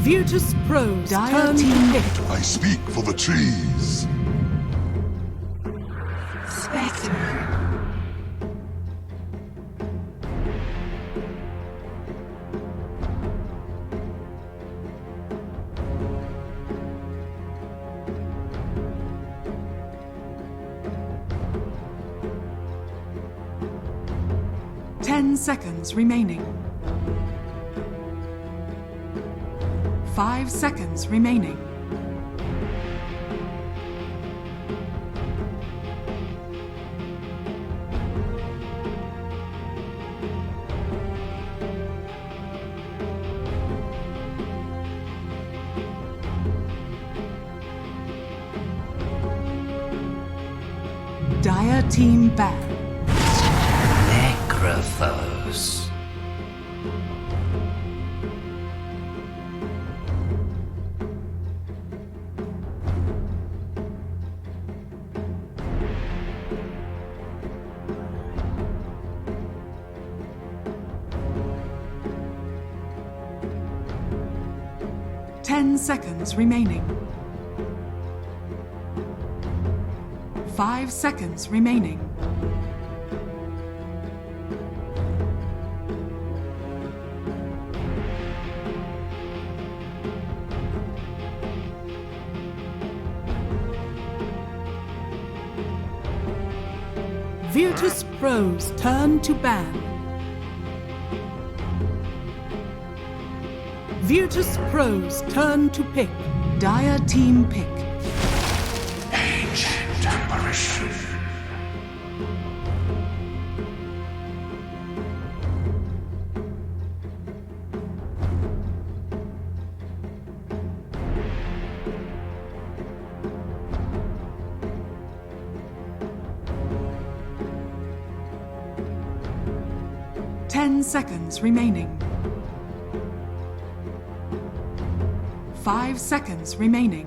Virtus Pros turn to pick. I speak for the trees. Spectre. 10 seconds remaining. 5 seconds remaining. Dire team ban. Necrophos. Seconds remaining. 5 seconds remaining. Virtus Pros turn to ban. Virtus Pros turn to pick. Dire team pick. Ancient apparition. Seconds remaining. 5 seconds remaining.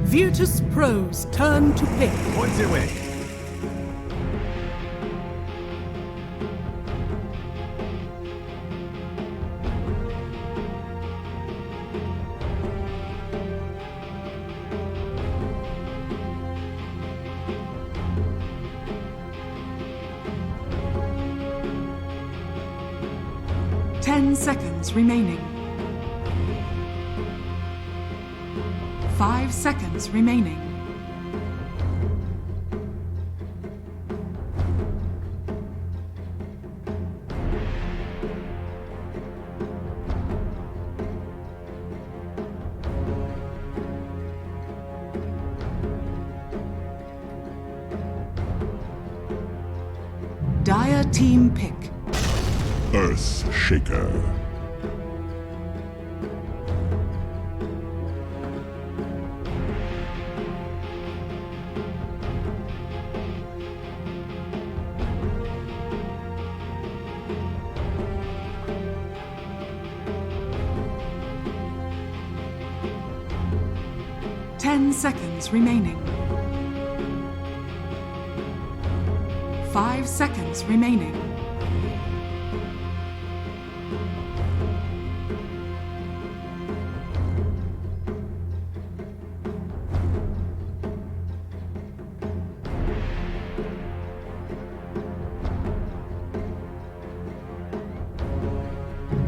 Virtus Pros turn to pick. Points away. Seconds remaining. 5 seconds remaining. Dire team pick. Earth Shaker. Seconds remaining. 5 seconds remaining.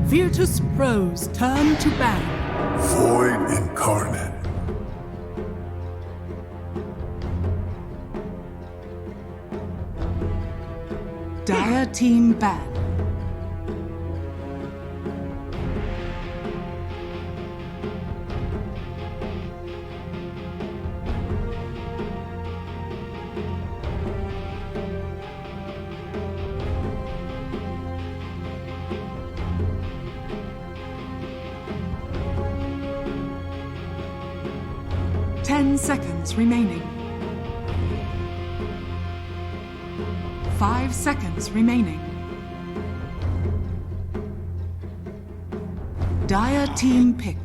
Virtus Pros turn to ban. Void Incarnate. Dire team ban. Ten seconds remaining. 5 seconds remaining. Dire team pick.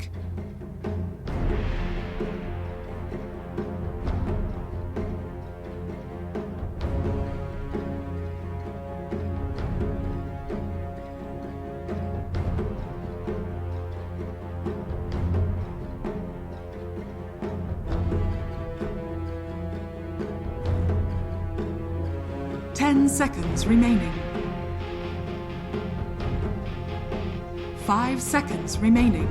Ten seconds remaining. 5 seconds remaining.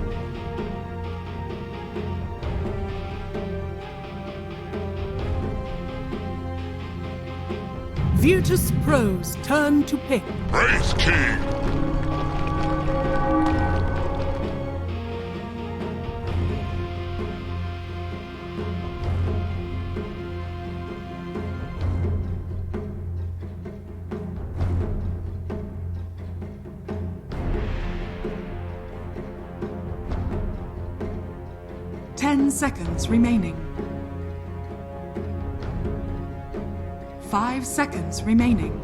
Virtus Pro's turn to pick. Praise King! 10 seconds remaining. 5 seconds remaining.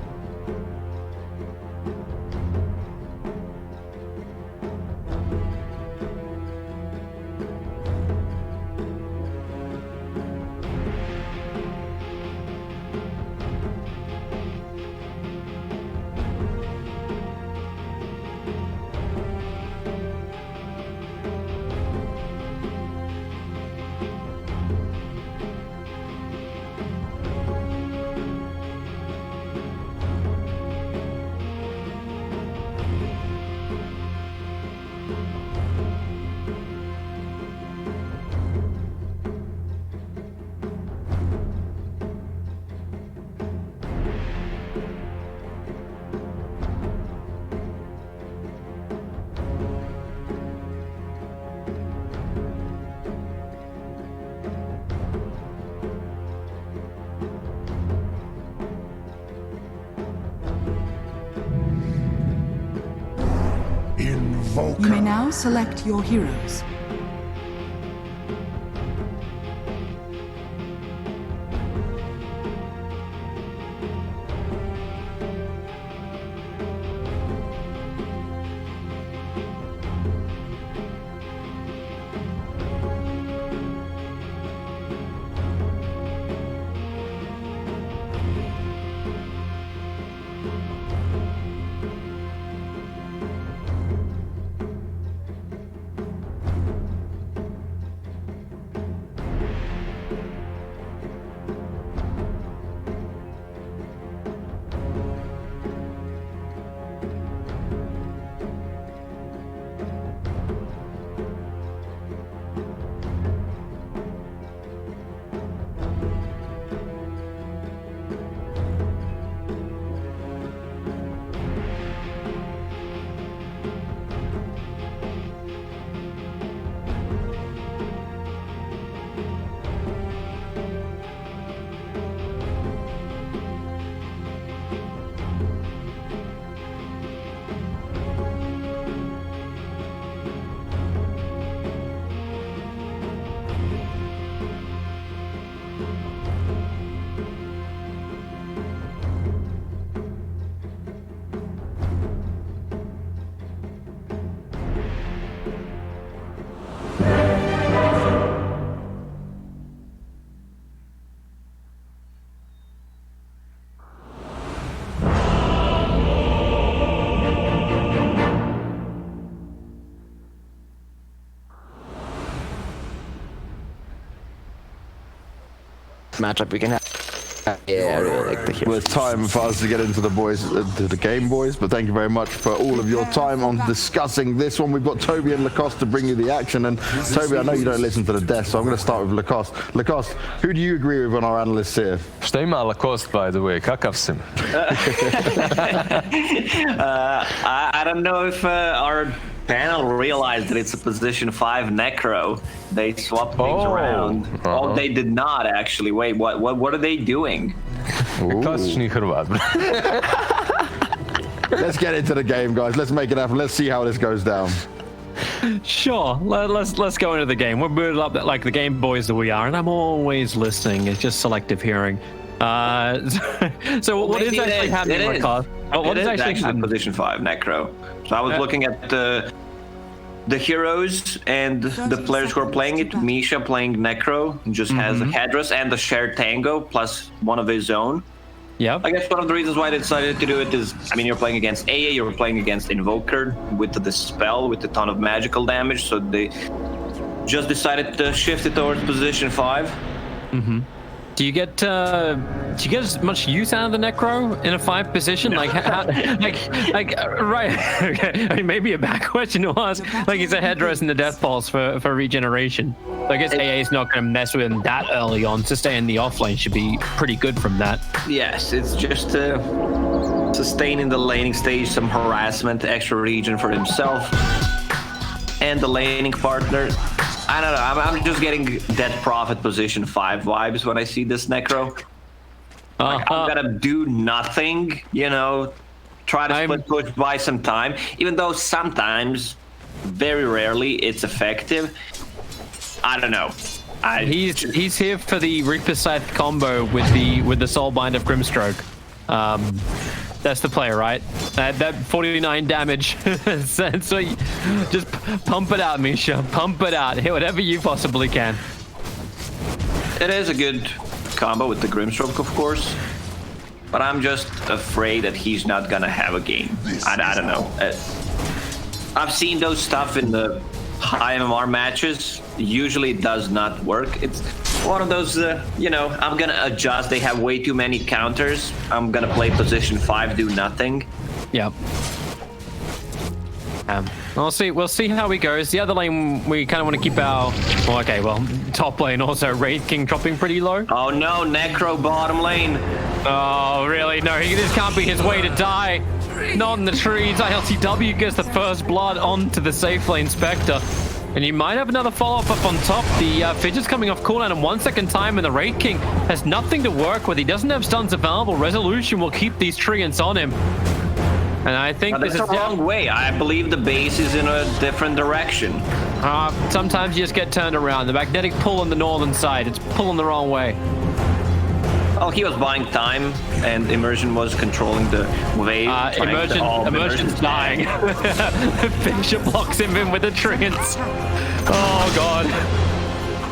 You may now select your heroes. Matchup we can have. Yeah, I really like the hero. Well, it's time for us to get into the game, boys. But thank you very much for all of your time on discussing this one. We've got Toby and Lacoste to bring you the action. And Toby, I know you don't listen to the desk, so I'm going to start with Lacoste. Lacoste, who do you agree with on our analysts here? Šta ima Lacoste, by the way? Kakav sim? I don't know if our panel realized that it's a position 5 necro. They swapped things around. Oh, they did not actually. Wait, what are they doing? Klasični Hrvat. Let's get into the game, guys. Let's make it happen. Let's see how this goes down. Sure, let's go into the game. We're booted up like the game boys that we are, and I'm always listening. It's just selective hearing. So what is actually happening, Lacoste? What is actually happening? Position 5 necro. So I was looking at the heroes and the players who are playing it. Misha playing necro just has a headdress and a shared tango plus one of his own. Yeah. I guess one of the reasons why they decided to do it is, I mean, you're playing against AA, you're playing against Invoker with the spell, with a ton of magical damage, so they just decided to shift it towards position 5. Mm-hmm. Do you get as much use out of the necro in a 5 position? Like, how, right? Okay. I mean, maybe a back question was like it's a headdress and the death pulse for regeneration. So I guess AA is not going to mess with him that early on. To stay in the offlane should be pretty good from that. Yes, it's just sustain in the laning stage some harassment, extra regen for himself and the laning partner. I don't know, I'm just getting Dead Prophet position 5 vibes when I see this necro. Like, I'm gonna do nothing, you know, try to split push by some time, even though sometimes, very rarely, it's effective. I don't know. He's here for the Reaper Scythe combo with the Soulbind of Grimstroke. That's the play, right? That 49 damage. So you just pump it out, Misha. Pump it out. Hit whatever you possibly can. It is a good combo with the Grimstroke, of course. But I'm just afraid that he's not gonna have a game. I don't know. I've seen those stuff in the high MMR matches. Usually it does not work. It's one of those, you know, I'm gonna adjust. They have way too many counters. I'm gonna play position 5, do nothing. Yep. We'll see how he goes. The other lane, we kind of want to keep our... Well, okay, well, top lane also, Wraith King dropping pretty low. Oh no, Necro bottom lane. Oh, really? No, this can't be his way to die. Not in the trees. ILTW gets the first blood onto the safe lane Spectre. And you might have another follow-up up on top. The Fidget's coming off cooldown in 1 second time, and the Wraith King has nothing to work with. He doesn't have stuns available. Resolution will keep these treants on him. And I think this is the wrong way. I believe the base is in a different direction. Sometimes you just get turned around. The magnetic pull on the northern side, it's pulling the wrong way. Oh, he was buying time, and Immersion was controlling the wave. Immersion's dying. Fisher blocks him in with the treants. Oh god.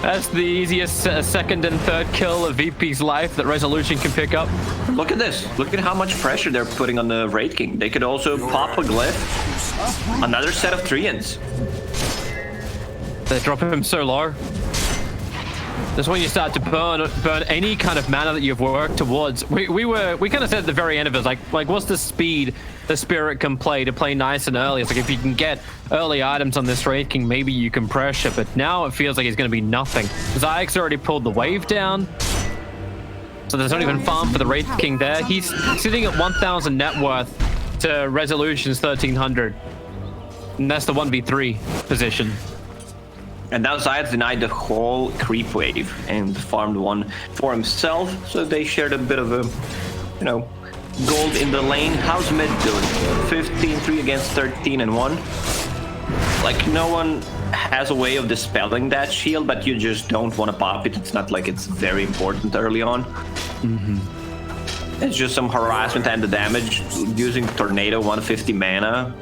That's the easiest second and third kill of VP's life that Resolution can pick up. Look at this. Look at how much pressure they're putting on the Wraith King. They could also pop a glyph. Another set of treants. They drop him so low. That's when you start to burn any kind of mana that you've worked towards. We kind of said at the very end of it, like what's the speed the Spirit can play to play nice and early? It's like if you can get early items on this Wraith King, maybe you can pressure, but now it feels like it's going to be nothing. Zayek's already pulled the wave down, so there's not even farm for the Wraith King there. He's sitting at 1,000 net worth to Resolution's 1,300, and that's the 1v3 position. And now Zayed denied the whole creep wave and farmed one for himself, so they shared a bit of a, you know, gold in the lane. How's mid doing? 15-3 against 13-1. Like, no one has a way of dispelling that shield, but you just don't want to pop it. It's not like it's very important early on. It's just some harassment and the damage. Using Tornado 150 mana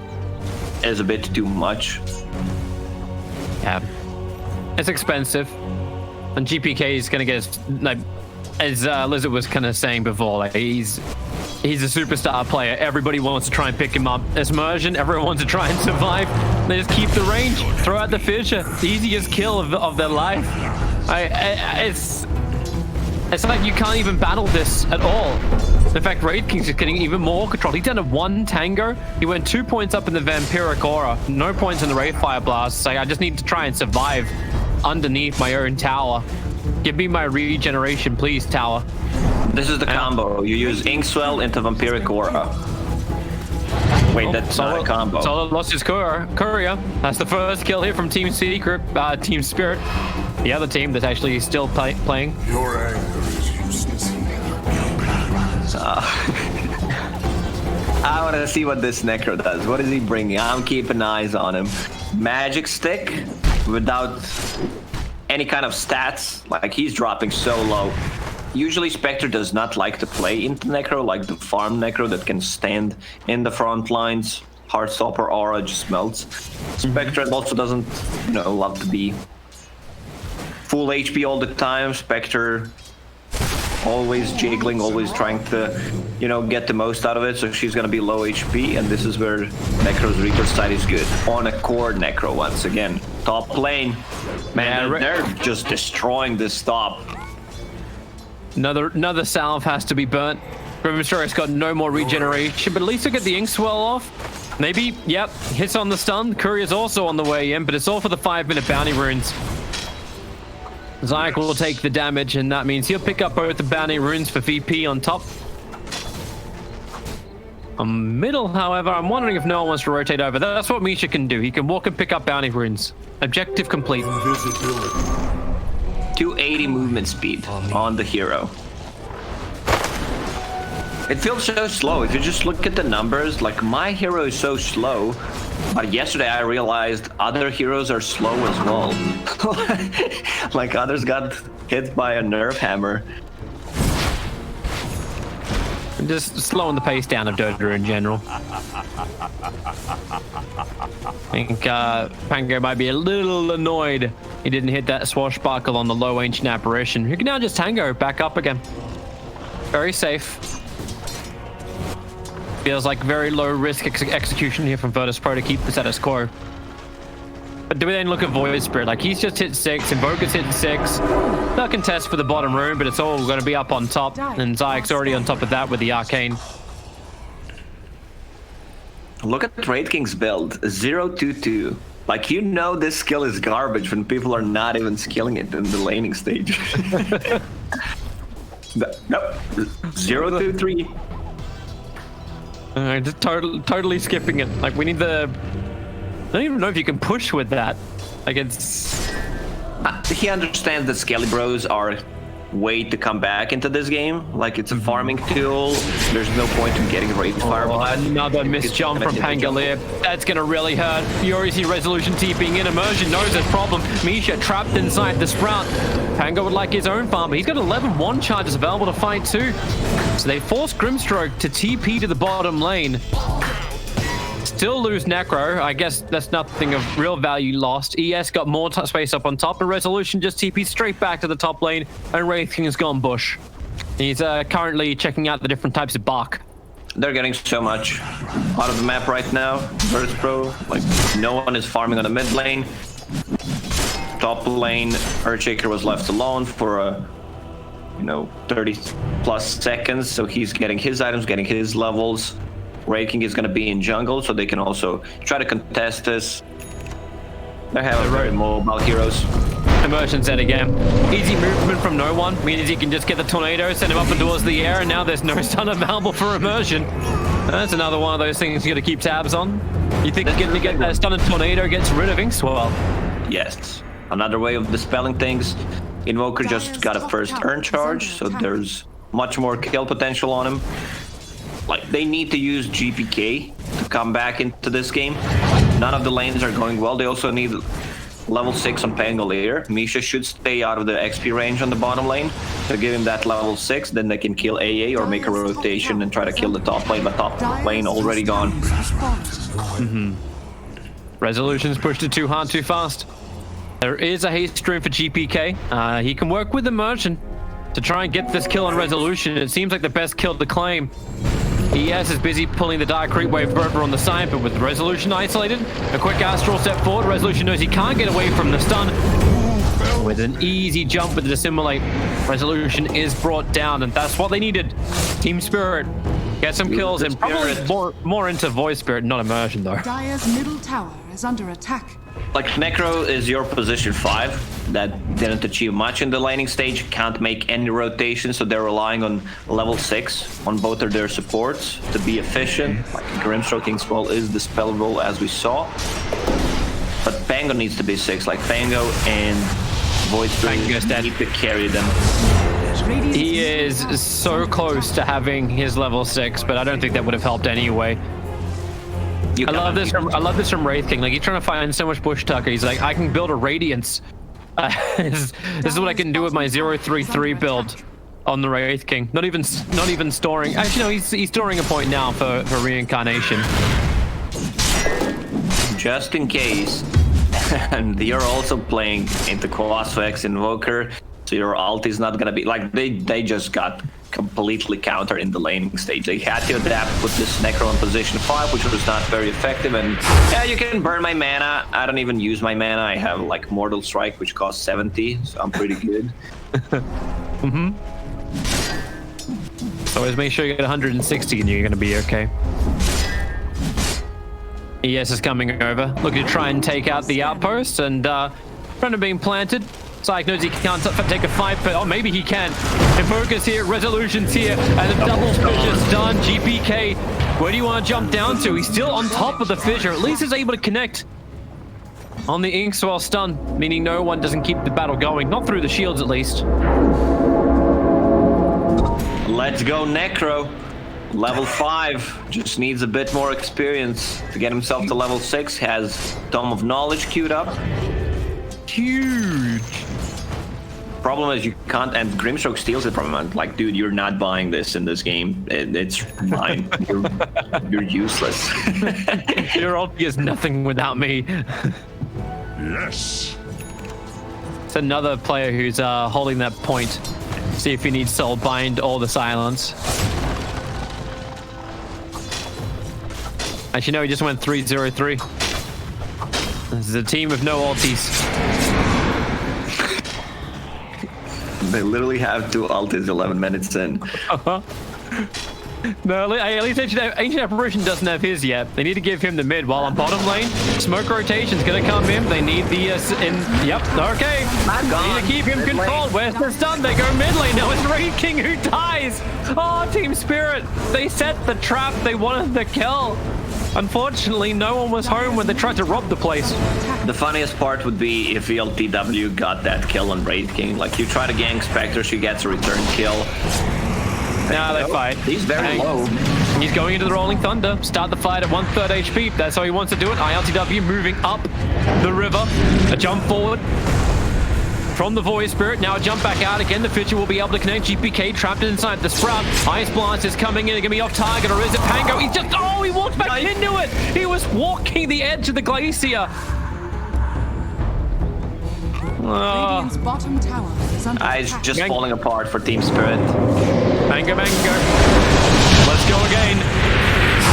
is a bit too much. Yeah. It's expensive, and GPK is gonna get like, as Lizard was kind of saying before, like he's a superstar player. Everybody wants to try and pick him up. As Immersion, everyone wants to try and survive. They just keep the range, throw out the Fissure, the easiest kill of their life. It's like you can't even battle this at all. In fact, Wraith King's just getting even more control. He's down to 1 tango. He went 2 points up in the Vampiric Aura. No points in the Wraith Fire Blast. It's like, I just need to try and survive underneath my own tower. Give me my regeneration, please, tower. This is the combo. You use Inkswell into Vampiric Aura. Wait, that's not a combo. Solo lost his courier. That's the first kill here from Team Secret, Team Spirit. The other team that's actually still playing. Your anger is useless. I want to see what this Necro does. What is he bringing? I'm keeping eyes on him. Magic Stick without any kind of stats. Like, he's dropping so low. Usually Spectre does not like to play into Necro, like the farm Necro that can stand in the front lines. Heartstopper Aura just melts. Spectre also doesn't, you know, love to be full HP all the time. Spectre always jiggling, always trying to, you know, get the most out of it. So she's gonna be low HP, and this is where Necro's Reaper side is good. On a core Necro once again. Top lane. Man, they're just destroying this top. Another salve has to be burnt. Grimstroke's got no more regeneration, but at least he'll get the Inkswell off. Maybe, yep, hits on the stun. Courier's also on the way in, but it's all for the 5-minute bounty runes. Zayak will take the damage, and that means he'll pick up both the bounty runes for VP on top. On middle, however, I'm wondering if no one wants to rotate over. That's what Misha can do. He can walk and pick up bounty runes. Objective complete. 280 movement speed on the hero. It feels so slow. If you just look at the numbers, like, my hero is so slow. But yesterday I realized other heroes are slow as well. Like, others got hit by a nerf hammer. Just slowing the pace down of Dota in general. I think Pango might be a little annoyed he didn't hit that swashbuckle on the low ancient apparition. Who can now just tango back up again. Very safe. Feels like very low risk execution here from Virtus Pro to keep the status quo. But do we then look at Void Spirit? Like, he's just hit 6, Invoker's hit 6. They'll contest for the bottom room, but it's all going to be up on top. And Zayak's already on top of that with the Arcane. Look at Wraith King's build, 0-2-2. Like, you know this skill is garbage when people are not even skilling it in the laning stage. Nope, 0-2-3. Just totally skipping it. Like, we need the... I don't even know if you can push with that. Like, it's... He understands that Skelly Bros are way to come back into this game. Like, it's a farming tool. There's no point in getting Wraith Fireball. Another missed jump from Pangolier. That's gonna really hurt. You already see Resolution TPing in. Immersion knows his problem. Misha trapped inside the Sprout. Pango would like his own farm, but he's got 11 one charges available to fight too. So they force Grimstroke to TP to the bottom lane. Still lose Necro. I guess that's nothing of real value lost. ES got more space up on top, and Resolution just TP straight back to the top lane, and Wraith King has gone bush. He's currently checking out the different types of bark. They're getting so much out of the map right now. Virtus Pro, like, no one is farming on the mid lane. Top lane, Earthshaker was left alone for 30 plus seconds, so he's getting his items, getting his levels. Wraith King is going to be in jungle, so they can also try to contest this. They have very mobile heroes. Immersion set again. Easy movement from no one means he can just get the tornado, send him up and towards the air, and now there's no stun available for Immersion. That's another one of those things you got to keep tabs on. You think getting to get that stun and tornado gets rid of Inkswell? Yes. Another way of dispelling things. Invoker just got a first turn charge, so there's much more kill potential on him. Like, they need to use GPK to come back into this game. None of the lanes are going well. They also need level 6 on Pangolier. Misha should stay out of the XP range on the bottom lane. So give him that level 6, then they can kill AA or make a rotation and try to kill the top lane, but top lane already gone. Resolution's pushed it too hard, too fast. There is a haste stream for GPK. He can work with Immersion to try and get this kill on Resolution. It seems like the best kill to claim. ES is busy pulling the Dire Creep Wave over on the side, but with Resolution isolated, a quick astral step forward. Resolution knows he can't get away from the stun. With an easy jump with the Dissimulate, Resolution is brought down, and that's what they needed. Team Spirit. Get some kills and probably more into Void Spirit, not Immersion though. Dire's middle tower is under attack. Like, Necro is your position 5 that didn't achieve much in the laning stage, can't make any rotation, so they're relying on level 6 on both of their supports to be efficient. Like, Grimstroke King's Fall is dispellable, as we saw. But Pango needs to be 6, like Pango and Void Spirit need to carry them. He is so close to having his level 6, but I don't think that would have helped anyway. I love this from Wraith King. Like, he's trying to find so much bush tucker. He's like, I can build a Radiance. This is what I can do with my 033 build on the Wraith King. Not even storing. Actually, no, he's storing a point now for reincarnation. Just in case. And you're also playing into Quasvex Invoker, so your ult is not gonna be like they just got completely countered in the laning stage. They had to adapt, put this Necro in position 5, which was not very effective. And yeah, you can burn my mana. I don't even use my mana. I have like Mortal Strike, which costs 70, so I'm pretty good. So always make sure you get 160 and you're gonna be okay. ES is coming over, looking to try and take out the outpost, and front of being planted. Psych knows he can't take a fight, but oh, maybe he can. Invoker's here, Resolution's here, and the double fissure's done. GPK, where do you want to jump down to? He's still on top of the fissure. At least he's able to connect on the Inkswell stun, meaning no one doesn't keep the battle going. Not through the shields, at least. Let's go, Necro. Level 5, just needs a bit more experience to get himself to level 6. Has Tome of Knowledge queued up. Huge. Problem is you can't, and Grimstroke steals it from him. Like, dude, you're not buying this in this game. It's mine. You're useless. Your ulti is nothing without me. Yes. It's another player who's holding that point. See if he needs Soul Bind or the Silence. Actually, no, he just went 3-0-3. This is a team with no ultis. They literally have 2 ultis 11 minutes in. No, at least Ancient Apparition doesn't have his yet. They need to give him the mid while on bottom lane. Smoke rotation's gonna come in. They need the Yep, okay. They need to keep him controlled. Where's the stun? They go mid lane. Now it's Wraith King who dies. Oh, Team Spirit. They set the trap. They wanted the kill. Unfortunately, no one was home when they tried to rob the place. The funniest part would be if ELTW got that kill on Wraith King. Like, you try to gank Spectre, she gets a return kill. Now they fight. He's very low. He's going into the Rolling Thunder. Start the fight at 1/3 HP. That's how he wants to do it. ILTW moving up the river. A jump forward from the Void Spirit. Now a jump back out again. The Fissure will be able to connect. GPK trapped inside the Sprout. Ice Blast is coming in. They're going to be off target. Or is it Pango? He's just... Oh, he walked back into it. He was walking the edge of the glacier. Radiant's bottom tower is under It's attack. just falling apart for Team Spirit. Mango. Let's go again.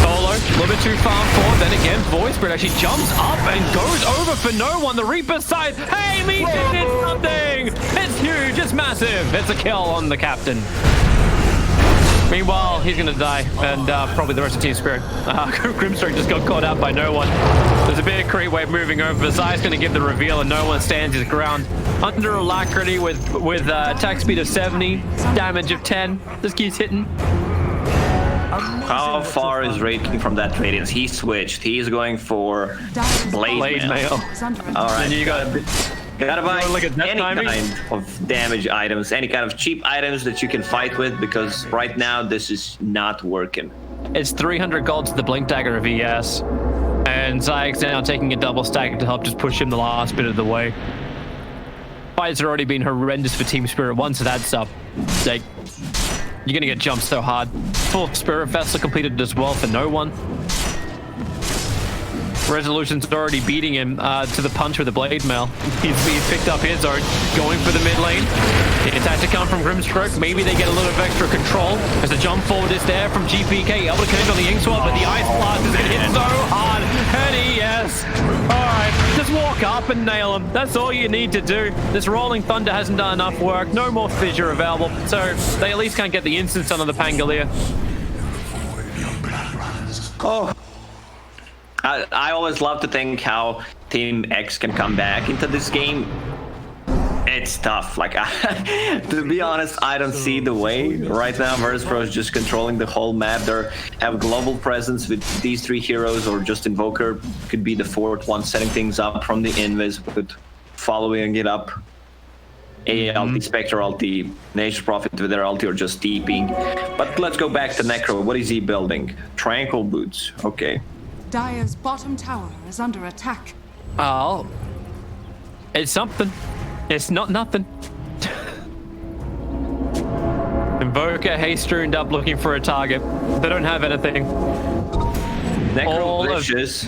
Solo, a little bit too far forward. Then again, Void Spirit actually jumps up and goes over for no one. The Reaper's side. Hey, me did something. It's huge. It's massive. It's a kill on the captain. Meanwhile, he's going to die, and probably the rest of Team Spirit. Grimstroke just got caught out by no one. There's a big creep wave moving over. Zai's going to give the reveal, and no one stands his ground. Under Alacrity with attack speed of 70, damage of 10. Just keeps hitting. How far is Wraith King from that Radiance? He switched. He's going for Blade Mail. Alright, you gotta buy any kind of damage items, any kind of cheap items that you can fight with, because right now this is not working. It's 300 gold to the Blink Dagger of ES, and Zayek's now taking a double stack to help just push him the last bit of the way. Fights have already been horrendous for Team Spirit. Once that's up, like, you're gonna get jumped so hard. Full Spirit Vessel completed as well for no one. Resolution's already beating him to the punch with the Blade Mail. He's picked up his own, going for the mid lane. The attack to come from Grimstroke. Maybe they get a little bit of extra control as the jump forward is there from GPK. Able to connect on the Inkswell, but the Ice Blast is going to hit so hard. And yes. All right, just walk walk up and nail him. That's all you need to do. This Rolling Thunder hasn't done enough work. No more Fissure available. So they at least can't get the instance onto the Pangolier. Oh. I always love to think how Team X can come back into this game. It's tough. Like, to be honest, I don't see the way right now. Virtus.pro is just controlling the whole map. They have global presence with these 3 heroes, or just Invoker could be the 4th one, setting things up from the invis, with following it up. ulti, Spectre ulti, Nature's Prophet with their ulti, or just TPing. But let's go back to Necro. What is he building? Tranquil Boots. Okay. Dire's bottom tower is under attack. Oh, it's something. It's not nothing. Invoker haste-runed up looking for a target. They don't have anything. Necro wishes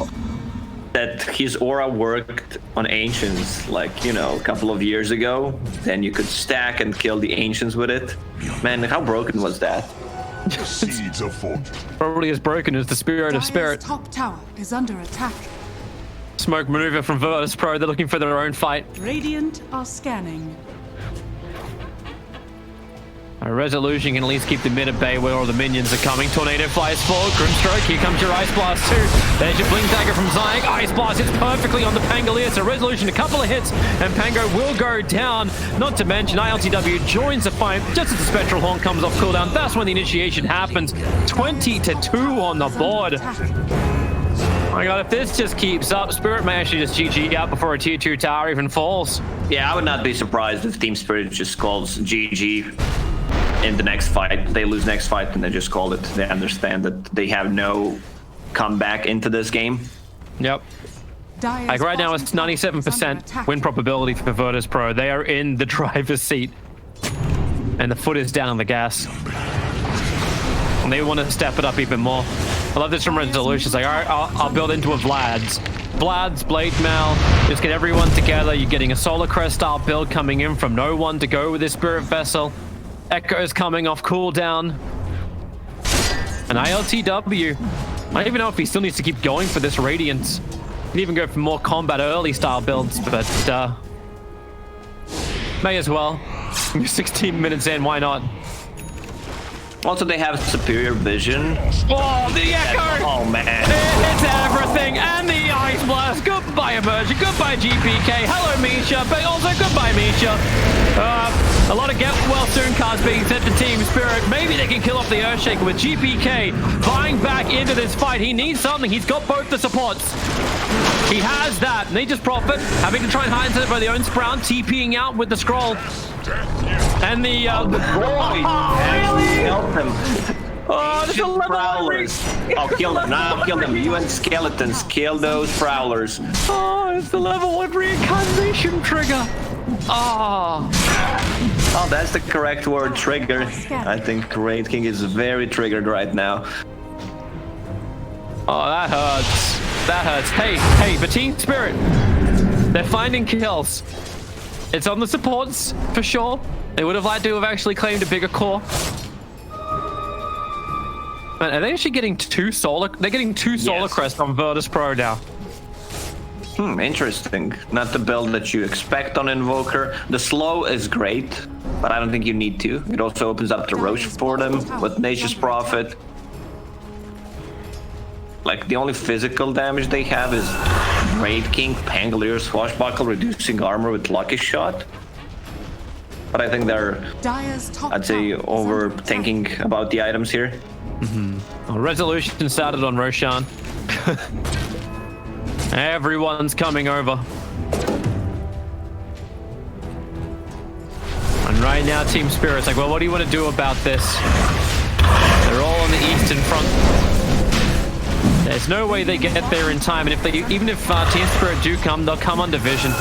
that his aura worked on Ancients, like, you know, a couple of years ago. Then you could stack and kill the Ancients with it. Man, how broken was that? Seeds of fortune. Probably as broken as the Spirit of Spirit. Dire's top tower is under attack. Smoke maneuver from Virtus.pro. They're looking for their own fight. Radiant are scanning. A Resolution can at least keep the mid at bay where all the minions are coming. Tornado flies forward. Grimstroke. Here comes your Ice Blast too. There's your Blink Dagger from Zyek. Ice Blast hits perfectly on the Pangolier. So Resolution, a couple of hits, and Pango will go down. Not to mention, ILTW joins the fight just as the Spectral Horn comes off cooldown. That's when the initiation happens. 20-2 on the board. Oh my god, if this just keeps up, Spirit may actually just GG out before a tier 2 tower even falls. Yeah, I would not be surprised if Team Spirit just calls GG in the next fight. They lose next fight and they just call it. They understand that they have no comeback into this game. Yep. Dire's Like right now, it's bottom tower is under 97% attack. win probability for Virtus.pro. They are in the driver's seat. And the foot is down on the gas. And they want to step it up even more. I love this from Resolution. It's like, all right, I'll build into a Vlad's Blade Mail. Just get everyone together. You're getting a Solar Crest style build coming in from no one to go with this Spirit Vessel. Echo's coming off cooldown. And ILTW. I don't even know if he still needs to keep going for this Radiance. He can even go for more combat early style builds, but may as well. 16 minutes in, why not? Also, they have superior vision. Oh, the Echo! Oh, man. It's everything, and the Ice Blast. Goodbye, Emergent. Goodbye, GPK. Hello, Misha. But also, goodbye, Misha. A lot of get well soon cards being sent to Team Spirit. Maybe they can kill off the Earthshaker with GPK buying back into this fight. He needs something. He's got both the supports. He has that. Nature's Prophet having to try and hide inside by the own Sprout, TPing out with the scroll. And the really? Help him. Oh, there's a level Prowlers. Oh, kill them. Now kill them. You and Skeletons, kill those Prowlers. Oh, it's the level 1 reincarnation trigger. Oh. Oh, that's the correct word, trigger. I think Raid King is very triggered right now. Oh, that hurts. That hurts. Hey, but Team Spirit, they're finding kills. It's on the supports, for sure. They would have liked to have actually claimed a bigger core. Man, are they actually getting 2 solar? They're getting 2 solar crests on Virtus.pro now. Interesting. Not the build that you expect on Invoker. The slow is great, but I don't think you need to. It also opens up the Roche for them with Nature's Prophet. Like, the only physical damage they have is Raid King, Pangolier, Swashbuckle, reducing armor with Lucky Shot. But I think they're, I'd say, overthinking about the items here. Well, Resolution started on Roshan. Everyone's coming over. And right now, Team Spirit's like, well, what do you want to do about this? They're all on the eastern front. There's no way they get there in time, and if they, even if Team Spirit do come, they'll come on division.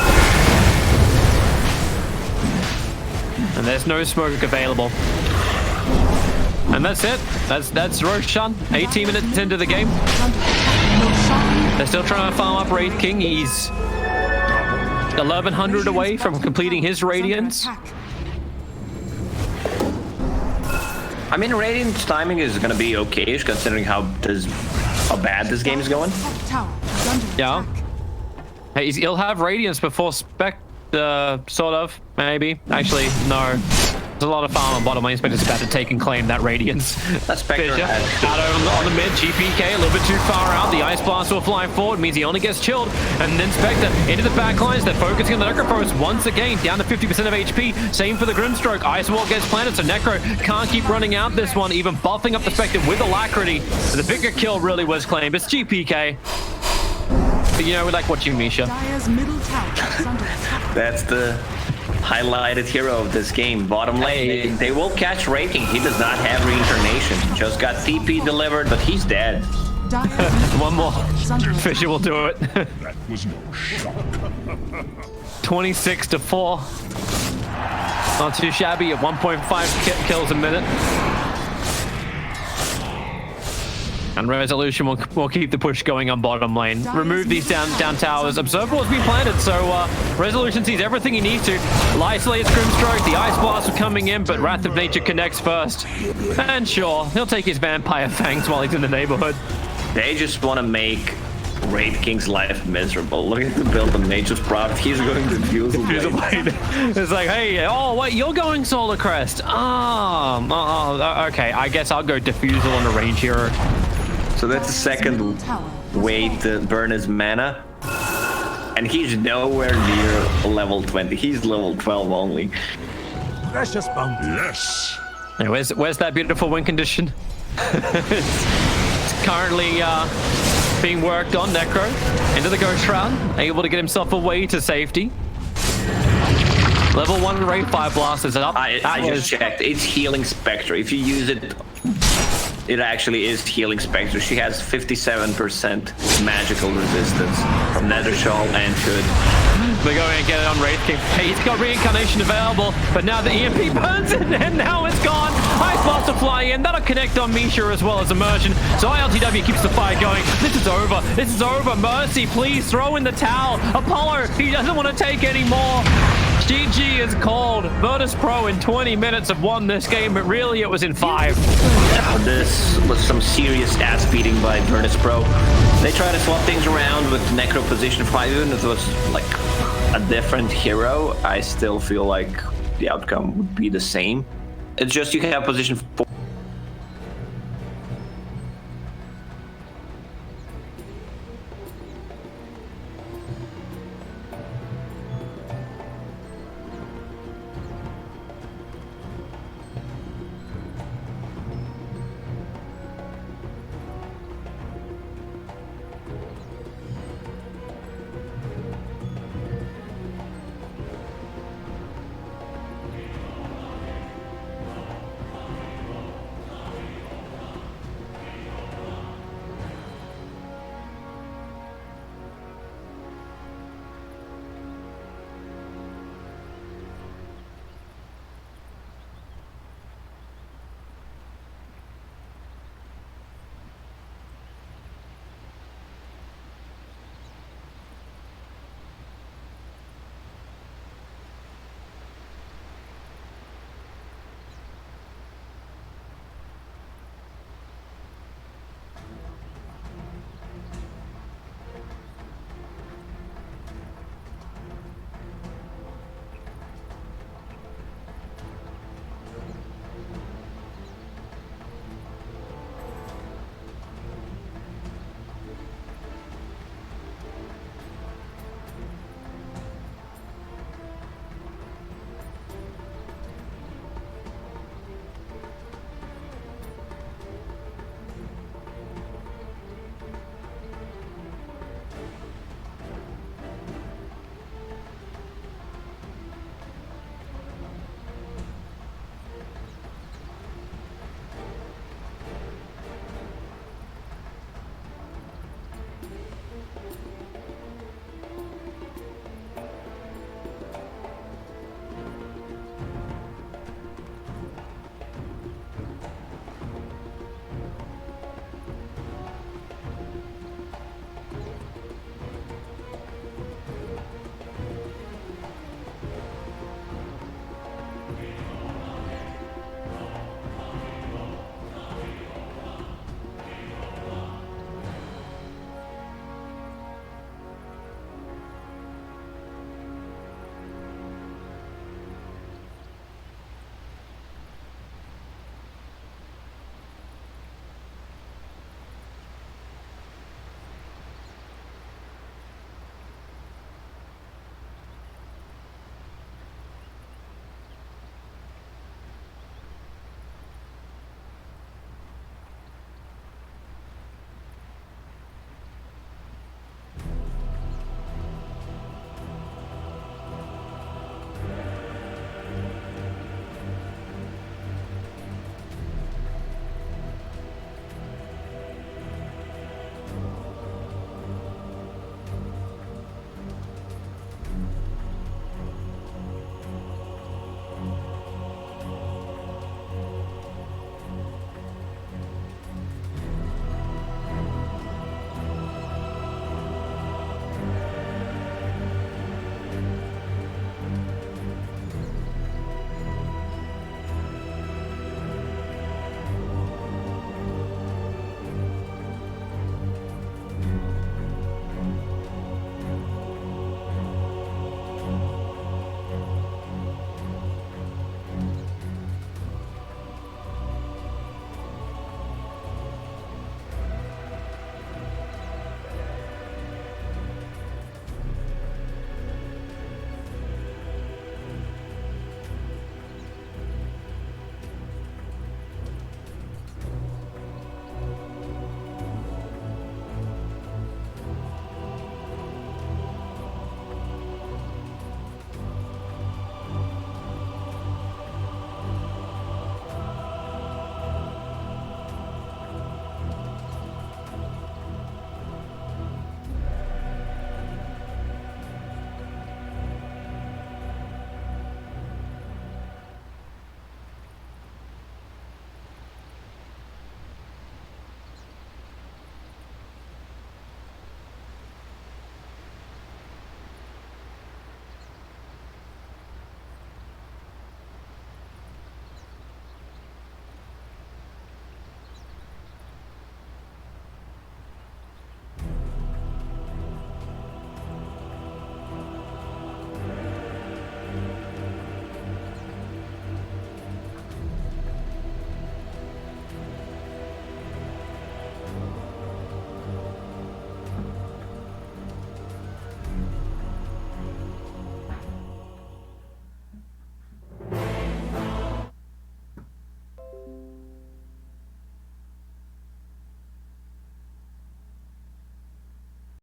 And there's no smoke available. And that's it. That's Roshan. 18 minutes into the game. They're still trying to farm up Raid King. He's 1100 away from completing his Radiance. I mean, Radiant's timing is gonna be okay-ish considering how bad this game is going. Yeah. Hey, he'll have Radiance before sort of, maybe. Actually, no. There's a lot of farm on bottom lane. Spectre's about to take and claim that Radiance. That Spectre Fisher, out on the mid, GPK, a little bit too far out. The Ice Blast will fly forward, means he only gets chilled. And then Spectre into the back lines. They're focusing on the Necrophos once again, down to 50% of HP. Same for the Grimstroke. Ice Wall gets planted, so Necro can't keep running out this one, even buffing up the Spectre with Alacrity. The bigger kill really was claimed. It's GPK. But you know, we like watching Misha. Dire's middle tower is under attack. That's the highlighted hero of this game. Bottom lane, they will catch Raking. He does not have reincarnation. Just got TP delivered, but he's dead. Dire's middle One more. tower is under attack. Fisher will do it. That was no shock. 26-4. Not too shabby at 1.5 kills a minute. And Resolution will keep the push going on bottom lane. Remove these down towers. Observable has been planted, so Resolution sees everything he needs to. Isolate Grimstroke, the Ice Blast are coming in, but Wrath of Nature connects first. And sure, he'll take his Vampire Fangs while he's in the neighborhood. They just want to make Raid King's life miserable. Look at the build the mage just brought. He's going to fuse the blade. It's like, hey, oh wait, you're going Solar Crest. Okay, I guess I'll go Diffusal on the range hero. So that's the second way to burn his mana. And he's nowhere near level 20. He's level 12 only. Precious bounty. Yes. Hey, where's that beautiful win condition? It's currently being worked on. Necro into the Ghost Shroud, able to get himself away to safety. Level 1 Ray Fire Blast is up. I just checked. It's Healing Spectre. If you use it, it actually is Healing Spectre. She has 57% magical resistance from Nether Shawl and Hood. They're going to get it on Wraith King. Hey, he's got reincarnation available, but now the EMP burns it, and now it's gone. Ice Blast will fly in. That'll connect on Misha as well as Immersion. So ILTW keeps the fire going. This is over. This is over. Mercy, please throw in the towel. Apollo, he doesn't want to take any more. GG is called. Virtus Pro in 20 minutes have won this game, but really it was in 5. Yeah, this was some serious ass beating by Virtus Pro. They try to swap things around with Necro position 5, even if it was like a different hero. I still feel like the outcome would be the same. It's just you have position 4.